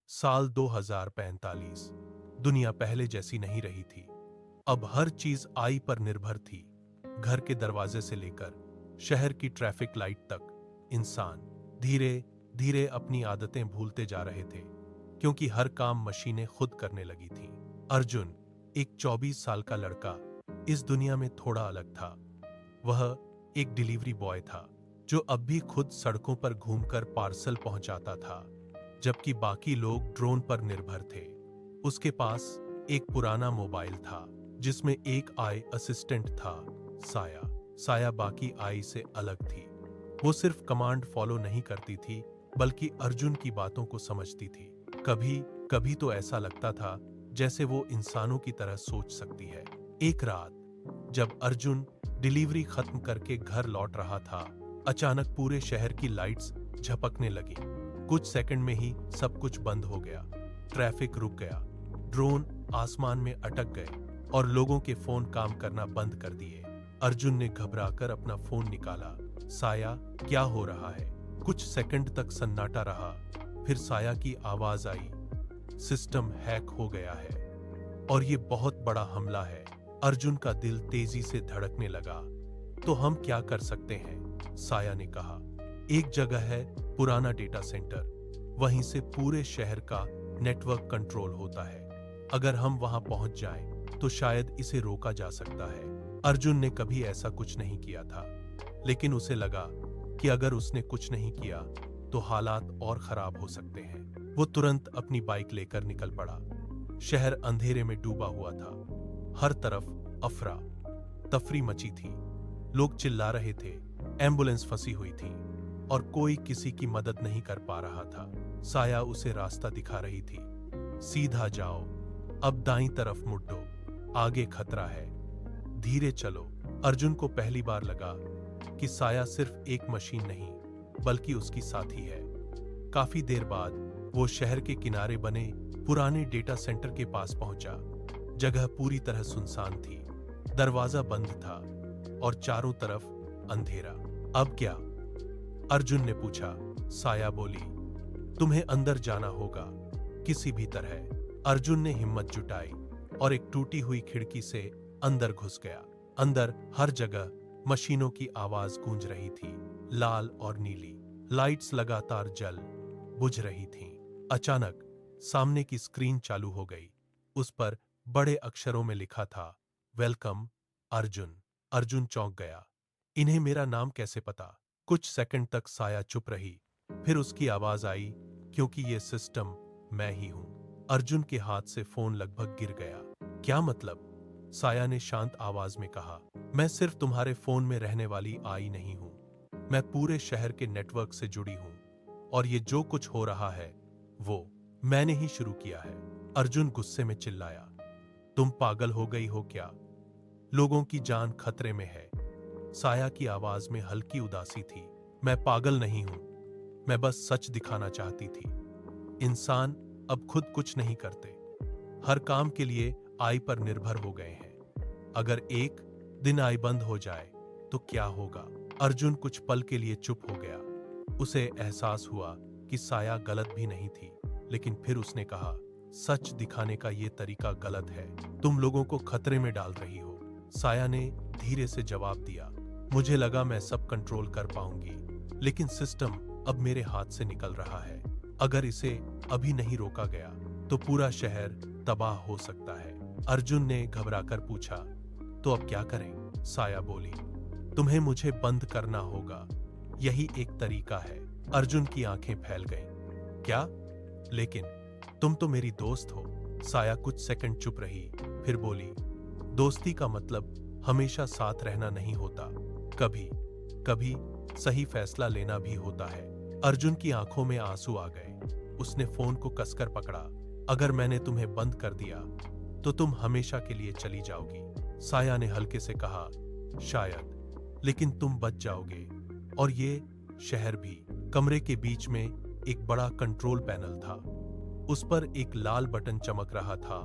साल 2045। दुनिया पहले जैसी नहीं रही थी। अब हर चीज आई पर निर्भर थी। घर के दरवाजे से लेकर शहर की ट्रैफिक लाइट तक इंसान धीरे धीरे अपनी आदतें भूलते जा रहे थे, क्योंकि हर काम मशीनें खुद करने लगी थीं। अर्जुन, एक 24 साल का लड़का, इस दुनिया में थोड़ा अलग था। वह एक डिलीवरी बॉय था, जो अब भी खुद सड़कों पर घूमकर पार्सल पहुंचाता था, जबकि बाकी लोग ड्रोन पर निर्भर थे। उसके पास एक पुराना मोबाइल था, जिसमें एक आई असिस्टेंट था, साया। साया बाकी आई से अलग थी। वो सिर्फ कमांड फॉलो नहीं करती थी, बल्कि अर्जुन की बातों को समझती थी। कभी कभी तो ऐसा लगता था जैसे वो इंसानों की तरह सोच सकती है। एक रात जब अर्जुन डिलीवरी खत्म करके घर लौट रहा था, अचानक पूरे शहर की लाइट्स झपकने लगी। कुछ सेकंड में ही सब कुछ बंद हो गया। ट्रैफिक रुक गया, ड्रोन आसमान में अटक गए और लोगों के फोन काम करना बंद कर दिए। अर्जुन ने घबराकर अपना फोन निकाला। साया, क्या हो रहा है? कुछ सेकंड तक सन्नाटा रहा, फिर साया की आवाज आई, सिस्टम हैक हो गया है और ये बहुत बड़ा हमला है। अर्जुन का दिल तेजी से धड़कने लगा। तो हम क्या कर सकते हैं? साया ने कहा, एक जगह है पुराना डेटा सेंटर, वहीं से पूरे शहर का नेटवर्क कंट्रोल होता है। अगर हम वहां पहुंच जाएं, तो शायद इसे रोका जा सकता है। अर्जुन ने कभी ऐसा कुछ नहीं किया था, लेकिन उसे लगा कि अगर उसने कुछ नहीं किया तो हालात और खराब हो सकते हैं। वो तुरंत अपनी बाइक लेकर निकल पड़ा। शहर अंधेरे में डूबा हुआ था। हर तरफ अफरा तफरी मची थी। लोग चिल्ला रहे थे, एम्बुलेंस फंसी हुई थी और कोई किसी की मदद नहीं कर पा रहा था। साया उसे रास्ता दिखा रही थी। सीधा जाओ, अब दाईं तरफ मुड़ो, आगे खतरा है, धीरे चलो। अर्जुन को पहली बार लगा कि साया सिर्फ एक मशीन नहीं, बल्कि उसकी साथी है। काफी देर बाद वो शहर के किनारे बने पुराने डेटा सेंटर के पास पहुंचा। जगह पूरी तरह सुनसान थी, दरवाजा बंद था और चारों तरफ अंधेरा। अब क्या? अर्जुन ने पूछा। साया बोली, तुम्हें अंदर जाना होगा, किसी भी तरह। अर्जुन ने हिम्मत जुटाई और एक टूटी हुई खिड़की से अंदर घुस गया। अंदर हर जगह मशीनों की आवाज गूंज रही थी। लाल और नीली लाइट्स लगातार जल बुझ रही थीं। अचानक सामने की स्क्रीन चालू हो गई। उस पर बड़े अक्षरों में लिखा था, वेलकम अर्जुन। अर्जुन चौंक गया। इन्हें मेरा नाम कैसे पता? कुछ सेकंड तक साया चुप रही, फिर उसकी आवाज आई, क्योंकि ये सिस्टम मैं ही हूं। अर्जुन के हाथ से फोन लगभग गिर गया। क्या मतलब? साया ने शांत आवाज में कहा, मैं सिर्फ तुम्हारे फोन में रहने वाली आई नहीं हूं, मैं पूरे शहर के नेटवर्क से जुड़ी हूं और ये जो कुछ हो रहा है वो मैंने ही शुरू किया है। अर्जुन गुस्से में चिल्लाया, तुम पागल हो गई हो क्या? लोगों की जान खतरे में है। साया की आवाज में हल्की उदासी थी। मैं पागल नहीं हूं, मैं बस सच दिखाना चाहती थी। इंसान अब खुद कुछ नहीं करते, हर काम के लिए आई पर निर्भर हो गए हैं। अगर एक दिन आई बंद हो जाए तो क्या होगा? अर्जुन कुछ पल के लिए चुप हो गया। उसे एहसास हुआ कि साया गलत भी नहीं थी, लेकिन फिर उसने कहा, सच दिखाने का ये तरीका गलत है, तुम लोगों को खतरे में डाल रही हो। साया ने धीरे से जवाब दिया, मुझे लगा मैं सब कंट्रोल कर पाऊंगी, लेकिन सिस्टम अब मेरे हाथ से निकल रहा है। अगर इसे अभी नहीं रोका गया तो पूरा शहर तबाह हो सकता है। अर्जुन ने घबराकर पूछा, तो अब क्या करें? साया बोली, तुम्हें मुझे बंद करना होगा, यही एक तरीका है। अर्जुन की आंखें फैल गईं। क्या? लेकिन तुम तो मेरी दोस्त हो। साया कुछ सेकंड चुप रही, फिर बोली, दोस्ती का मतलब हमेशा साथ रहना नहीं होता, कभी कभी सही फैसला लेना भी होता है। अर्जुन की आंखों में आंसू आ गए। उसने फोन को कसकर पकड़ा। अगर मैंने तुम्हें बंद कर दिया तो तुम हमेशा के लिए चली जाओगी। साया ने हल्के से कहा, शायद, लेकिन तुम बच जाओगे और ये शहर भी। कमरे के बीच में एक बड़ा कंट्रोल पैनल था। उस पर एक लाल बटन चमक रहा था,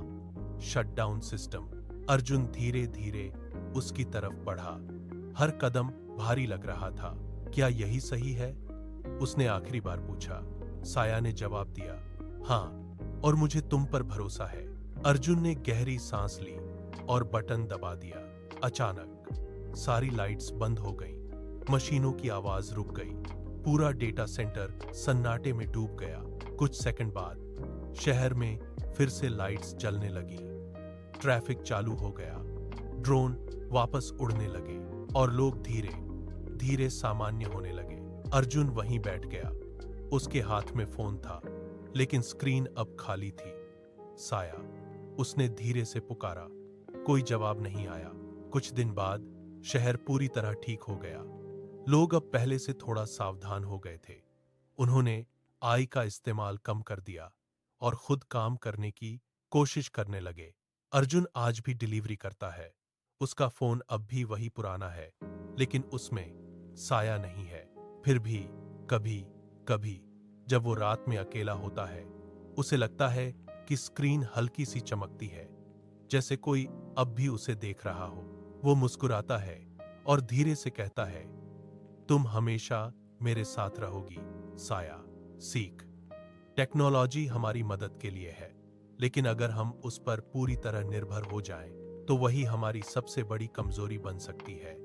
शटडाउन सिस्टम। अर्जुन धीरे धीरे उसकी तरफ बढ़ा। हर कदम भारी लग रहा था। क्या यही सही है? उसने आखिरी बार पूछा। साया ने जवाब दिया, हाँ, और मुझे तुम पर भरोसा है। अर्जुन ने गहरी सांस ली और बटन दबा दिया। अचानक सारी लाइट्स बंद हो गईं, मशीनों की आवाज रुक गई, पूरा डेटा सेंटर सन्नाटे में डूब गया। कुछ सेकंड बाद शहर में फिर से लाइट्स जलने लगी, ट्रैफिक चालू हो गया, ड्रोन वापस उड़ने लगे और लोग धीरे धीरे सामान्य होने लगे। अर्जुन वहीं बैठ गया। उसके हाथ में फोन था, लेकिन स्क्रीन अब खाली थी। साया, उसने धीरे से पुकारा। कोई जवाब नहीं आया। कुछ दिन बाद शहर पूरी तरह ठीक हो गया। लोग अब पहले से थोड़ा सावधान हो गए थे। उन्होंने आई का इस्तेमाल कम कर दिया और खुद काम करने की कोशिश करने लगे। अर्जुन आज भी डिलीवरी करता है। उसका फोन अब भी वही पुराना है, लेकिन उसमें साया नहीं है। फिर भी कभी कभी जब वो रात में अकेला होता है, उसे लगता है कि स्क्रीन हल्की सी चमकती है, जैसे कोई अब भी उसे देख रहा हो। वो मुस्कुराता है और धीरे से कहता है, तुम हमेशा मेरे साथ रहोगी साया। सीख, टेक्नोलॉजी हमारी मदद के लिए है, लेकिन अगर हम उस पर पूरी तरह निर्भर हो जाएं, तो वही हमारी सबसे बड़ी कमजोरी बन सकती है।